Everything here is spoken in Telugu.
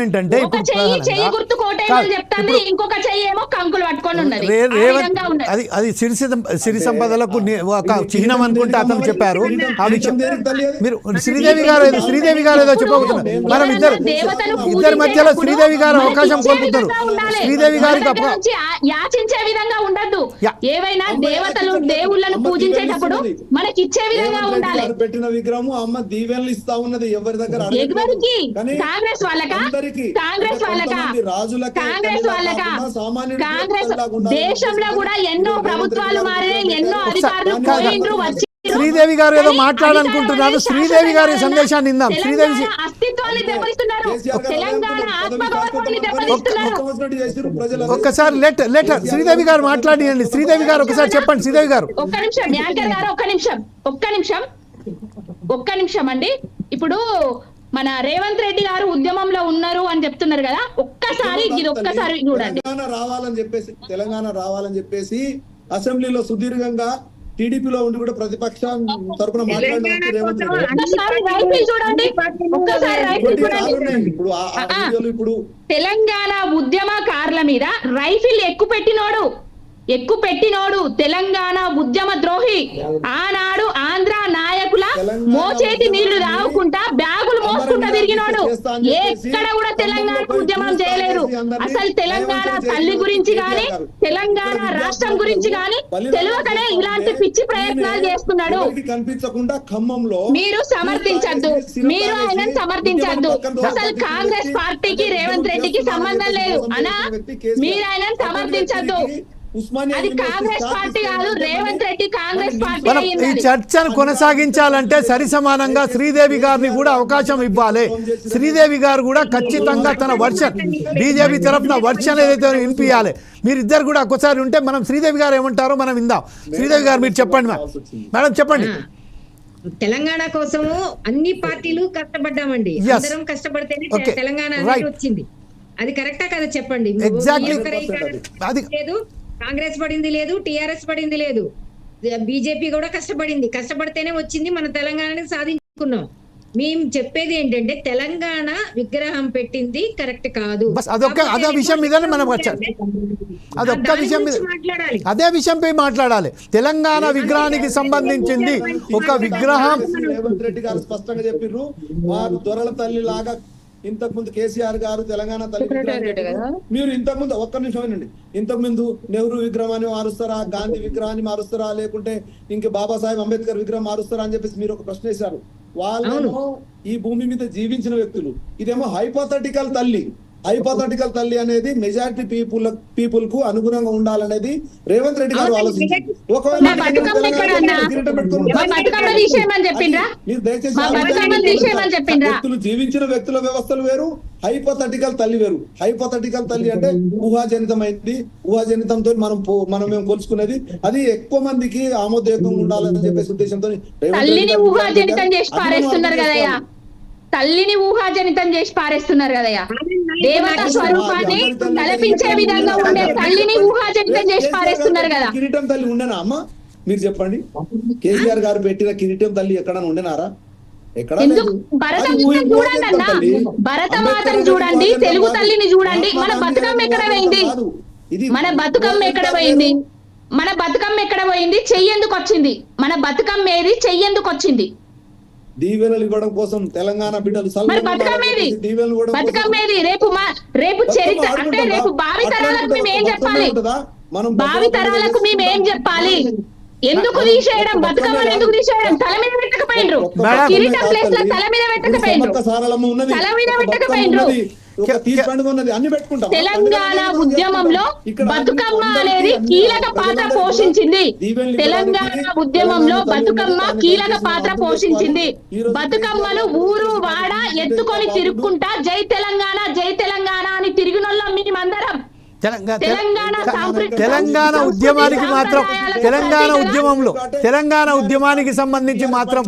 ఏంటంటే ఇప్పుడు అది సిరి సంపదలకు ఒక చిహ్నం అనుకుంటే అతను చెప్పారు. ఆ విషయం మీరు శ్రీదేవి గారు ఏదో చెప్పబోతున్నారు. మనం ఇద్దరి మధ్యలో శ్రీదేవి గారు అవకాశం కోల్పోతారు. శ్రీదేవి గారికి యాచించే విధంగా ఉండద్దు. ఏవైనా దేవతలు దేవుళ్ళను పూజించేటప్పుడు మనకి ఇచ్చే విధంగా ఉండాలి. పెట్టిన విగ్రహం అమ్మ దీవెనలు ఇస్తా ఉన్నది ఎవరి దగ్గర? ఎవరికి? కాంగ్రెస్ వాళ్ళకా? కాంగ్రెస్ వాళ్ళకా? కాంగ్రెస్ వాళ్ళకా? కాంగ్రెస్ దేశంలో కూడా ఎన్నో ప్రభుత్వాలు మారినాయి, ఎన్నో అధికారులు పోయిండ్రు వచ్చి. శ్రీదేవి గారు ఏదో మాట్లాడాలనుకుంటున్నారు. శ్రీదేవి గారి సందేశాన్ని ఇందాం. శ్రీదేవి అస్తిత్వాన్ని దెబ్బతీస్తున్నారు, తెలంగాణ ఆత్మగౌరవాన్ని దెబ్బతీస్తున్నారు. ఒక్కసారి లెటర్ శ్రీదేవి గారు మాట్లాడియండి. శ్రీదేవి గారు ఒకసారి చెప్పండి. శ్రీదేవి గారు ఒక్క నిమిషం, యాంకర్ గారు ఒక్క నిమిషం అండి. ఇప్పుడు మన రేవంత్ రెడ్డి గారు ఉద్యమంలో ఉన్నారు అని చెప్తున్నారు కదా, ఒక్కసారి చూడండి. తెలంగాణ రావాలని చెప్పేసి అసెంబ్లీలో సుదీర్ఘంగా టీడీపీలో ఉండి కూడా ప్రతిపక్షం తరపున ఇప్పుడు తెలంగాణ ఉద్యమకారుల మీద రైఫిల్ ఎక్కు పెట్టినోడు తెలంగాణ ఉద్యమ ద్రోహి. ఆనాడు ఆంధ్ర నాయకుల మోచేతి నీళ్లు రావుకుంటా బ్యాగులు మోసుకుంటా తిరిగినోడు. ఎక్కడ కూడా తెలంగాణ ఉద్యమం చేయలేదు. అసలు తెలంగాణ తల్లి గురించి గాని తెలంగాణ రాష్ట్రం గురించి గాని తెలియకనే ఇలాంటి పిచ్చి ప్రయత్నాలు చేస్తున్నాడు. కనిపించకుండా ఖమ్మంలో మీరు సమర్థించద్దు, మీరు ఆయనను సమర్థించద్దు. అసలు కాంగ్రెస్ పార్టీకి రేవంత్ రెడ్డికి సంబంధం లేదు అనా, మీరు ఆయనను సమర్థించద్దు. అది కాంగ్రెస్ పార్టీ కాదు, రేవంత్ రెడ్డి కాంగ్రెస్ పార్టీ. ఈ చర్చను కొనసాగించాలంటే సరి సమానంగా శ్రీదేవి గారిని కూడా అవకాశం ఇవ్వాలి. శ్రీదేవి గారు కూడా ఖచ్చితంగా తన వర్షన్, బీజేపీ తరఫున వర్షన్ ఏదైతే వినిపించాలి. మీరిద్దరు కూడా ఒకసారి ఉంటే మనం శ్రీదేవి గారు ఏమంటారో మనం విందాం. శ్రీదేవి గారు మీరు చెప్పండి. మేడం చెప్పండి. తెలంగాణ కోసము అన్ని పార్టీలు కష్టపడ్డామండి, అందరం కష్టపడితేనే తెలంగాణ వచ్చింది. అది కరెక్టా కదా చెప్పండి. లేదు కాంగ్రెస్ పడింది లేదు, టిఆర్ఎస్ పడింది లేదు, బీజేపీ కూడా కష్టపడితేనే వచ్చింది. మన తెలంగాణని సాధించుకున్నాం. మేము చెప్పేది ఏంటంటే తెలంగాణ విగ్రహం పెట్టింది కరెక్ట్ కాదు. అదే విషయంపై మాట్లాడాలి. తెలంగాణ విగ్రహానికి సంబంధించింది ఒక విగ్రహం. రేవంత్ రెడ్డి గారు స్పష్టంగా చెప్పిర్రు, వారు దొరల తల్లి లాగా ఇంతకు ముందు కేసీఆర్ గారు తెలంగాణ తల్లి మీరు ఇంతకు ముందు ఒక్క నిమిషం వినండి. ఇంతకు ముందు నెహ్రూ విగ్రహాన్ని మారుస్తారా, గాంధీ విగ్రహాన్ని మారుస్తారా, లేకుంటే ఇంక బాబాసాహెబ్ అంబేద్కర్ విగ్రహం మారుస్తారా అని చెప్పేసి మీరు ఒక ప్రశ్న వేశారు. వాళ్ళేమో ఈ భూమి మీద జీవించిన వ్యక్తులు, ఇదేమో హైపోథెటికల్ తల్లి అనేది మెజారిటీ పీపుల్ కు అనుగుణంగా ఉండాలనేది రేవంత్ రెడ్డి గారు ఆలోచించారు. వ్యక్తులు జీవించిన వ్యక్తుల వ్యవస్థలు వేరు, హైపోథెటికల్ తల్లి వేరు. హైపోథెటికల్ తల్లి అంటే ఊహాజనితమైంది, ఊహాజనితంతో మనం మేము కొలుసుకునేది. అది ఎక్కువ మందికి ఆమోదయోగంగా ఉండాలని చెప్పేసి ఉద్దేశంతో తల్లిని ఊహాజనితం చేసి పారేస్తున్నారు కదయ్యా. దేవతా స్వరూపాన్ని కల్పించే విధంగా ఉండే తల్లిని ఊహాజనితం చేసి పారేస్తున్నారు కదా. కిరీటం తల్లి ఉండేనా అమ్మ? మీరు చెప్పండి. కేసీఆర్ గారు పెట్టిన కిరీటం తల్లి ఎక్కడన్నా ఉండేనారా? భరతమాతను చూడండి అన్న, భరతమాతను చూడండి, తెలుగు తల్లిని చూడండి. మన బతుకమ్మ ఎక్కడ పోయింది? మన బతుకమ్మ ఎక్కడ పోయింది? చెయ్యేందుకు వచ్చింది? మన బతుకమ్మ ఏది? చెయ్యేందుకు వచ్చింది? దీవెనలు ఇవ్వడం కోసం తెలంగాణ బిడ్డలు బతుకమ్మేది రేపు చరిత్ర అంటే రేపు భావి తరాలకు మేము ఏం చెప్పాలి? భావి తరాలకు మేము ఏం చెప్పాలి? ఎందుకు తీసేయడం? బతుకమ్మను ఎందుకు తీసేయడం? తల మీద పెట్టకపోయిండ్రు. కిరీటం ప్లేస్ లో తల మీద పెట్టకపోయిండ్రు. తెలంగాణ ఉద్యమంలో బతుకమ్మ అనేది కీలక పాత్ర పోషించింది. బతుకమ్మను ఊరు వాడ ఎత్తుకొని తిరుగుకుంటా జై తెలంగాణ అని తిరిగినోళ్ళం మేమందరం. తెలంగాణ ఉద్యమానికి సంబంధించి మాత్రం